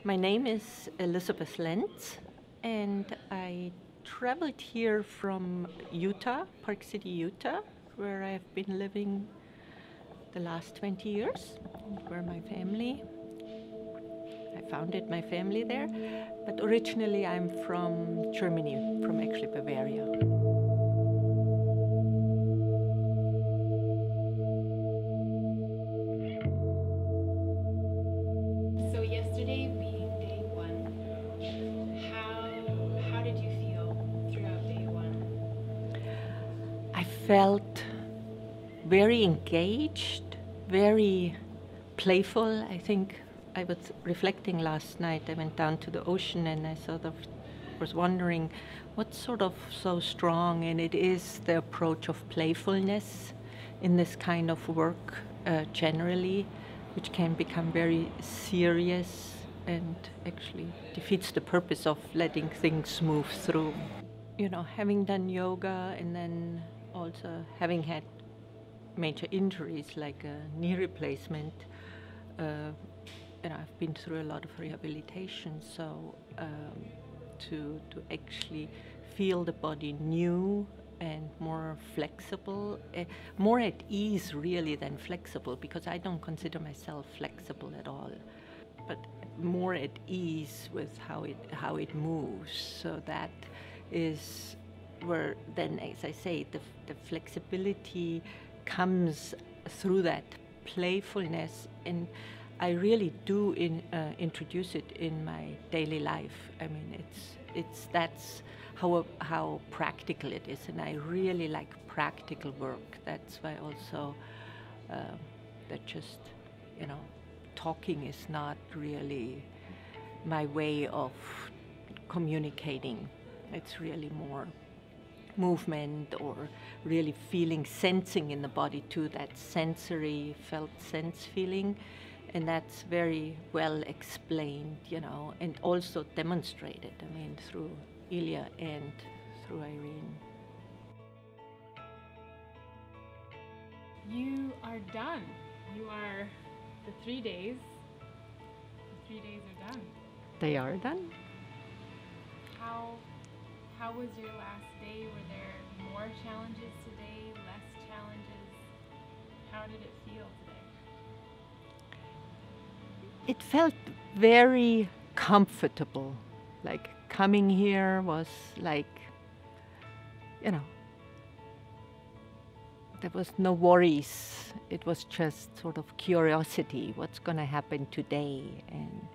My name is Elizabeth Lentz, and I traveled here from Utah, Park City, Utah, where I've been living the last 20 years, where my family, I founded my family there, but originally I'm from Germany, from actually Bavaria. So yesterday being day one, how did you feel throughout day one? I felt very engaged, very playful. I think I was reflecting last night. I went down to the ocean and I sort of was wondering what's sort of so strong, and it is the approach of playfulness in this kind of work generally, which can become very serious and actually defeats the purpose of letting things move through. You know, having done yoga and then also having had major injuries like a knee replacement, I've been through a lot of rehabilitation, so to actually feel the body new and more flexible, more at ease really than flexible, because I don't consider myself flexible at all, but more at ease with how it moves. So that is where then, as I say, the flexibility comes through that playfulness, and I really do introduce it in my daily life. I mean, that's how practical it is, and I really like practical work. That's why also that just, talking is not really my way of communicating. It's really more movement or really feeling, sensing in the body too, that sensory felt sense feeling. And that's very well explained, and also demonstrated, through Elia and through Irene. You are done. The 3 days are done. They are done. How was your last day? Were there more challenges today, less challenges? How did it feel today? It felt very comfortable. Like coming here was like, there was no worries. It was just sort of curiosity, what's going to happen today? And,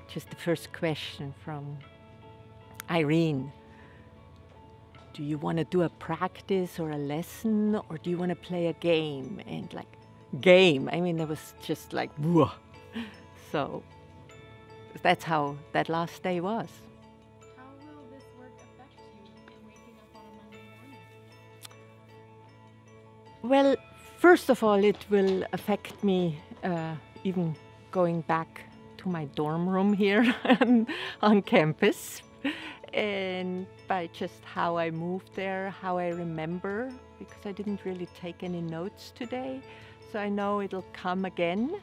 just the first question from Irene, do you want to do a practice or a lesson, or do you want to play a game? And like, game, it was just like, whoa. So that's how that last day was. How will this work affect you in waking up on a Monday morning? Well, first of all, it will affect me even going back to my dorm room here on campus, and by just how I moved there, how I remember, because I didn't really take any notes today. So I know it'll come again.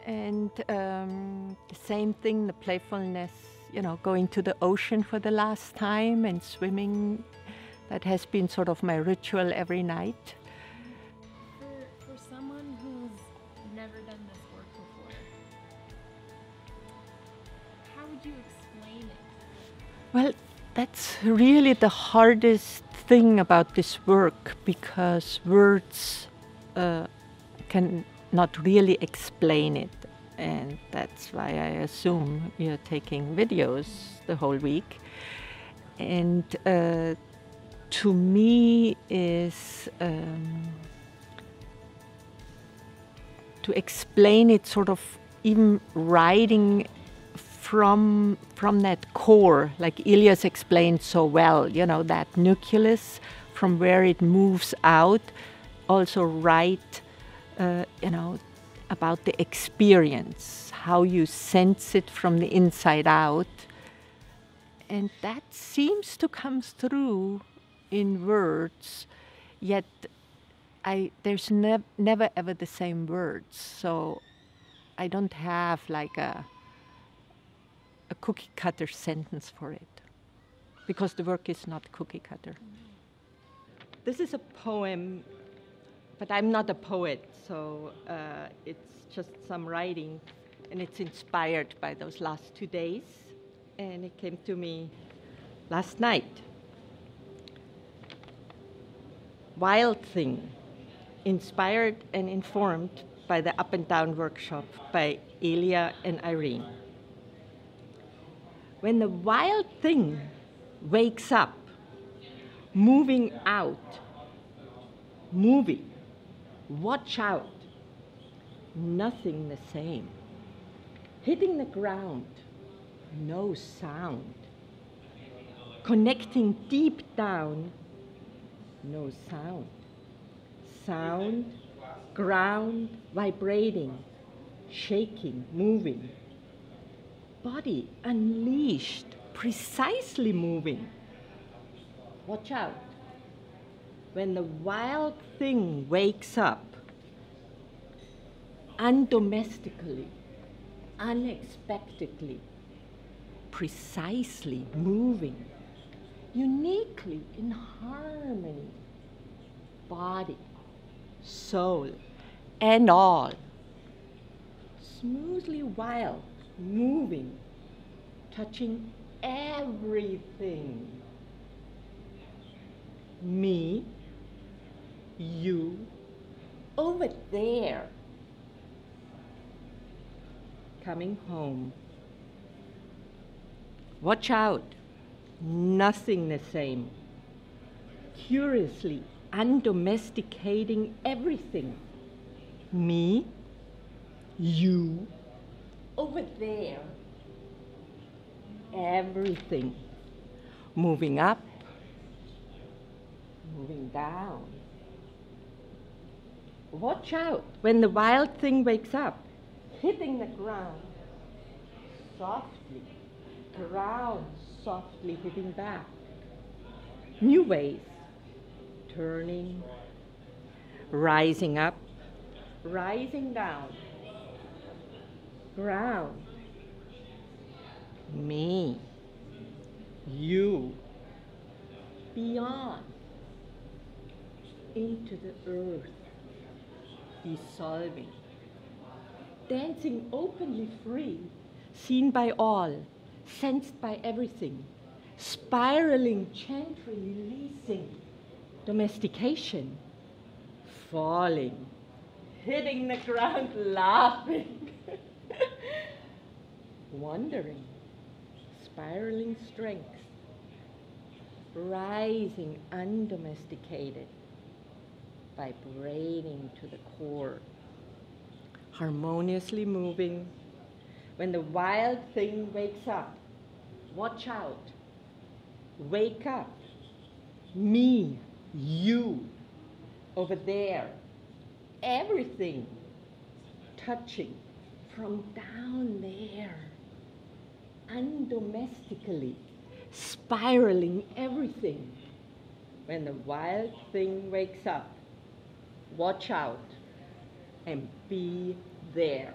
And the same thing, the playfulness, going to the ocean for the last time and swimming, that has been sort of my ritual every night. For someone who's never done this work before, how would you explain it? Well, that's really the hardest thing about this work, because words can not really explain it, and that's why I assume you're taking videos the whole week. And to me is to explain it sort of even writing from that core, like Elia's explained so well, that nucleus from where it moves out, also write about the experience, how you sense it from the inside out. And that seems to come through in words, yet there's never ever the same words. So I don't have like a a cookie cutter sentence for it, because the work is not cookie cutter. This is a poem, but I'm not a poet, so it's just some writing, and it's inspired by those last 2 days, and it came to me last night. Wild Thing, inspired and informed by the Up and Down workshop by Elia and Irene. When the wild thing wakes up, moving out, moving, watch out, nothing the same. Hitting the ground, no sound. Connecting deep down, no sound. Sound, ground, vibrating, shaking, moving. Body unleashed, precisely moving. Watch out. When the wild thing wakes up, undomestically, unexpectedly, precisely moving, uniquely in harmony, body, soul, and all, smoothly wild, moving, touching everything. Me, you, over there, coming home. Watch out, nothing the same. Curiously undomesticating everything. Me, you, over there, everything. Moving up, moving down. Watch out when the wild thing wakes up, hitting the ground softly, ground softly hitting back. New ways, turning, rising up, rising down, ground, me, you, beyond, into the earth, dissolving, dancing openly free, seen by all, sensed by everything, spiraling, gently releasing, domestication, falling, hitting the ground, laughing, wandering, spiraling strength, rising, undomesticated, vibrating to the core, harmoniously moving. When the wild thing wakes up, watch out, wake up, me, you, over there, everything, touching from down there, undomestically, spiraling everything. When the wild thing wakes up, watch out and be there.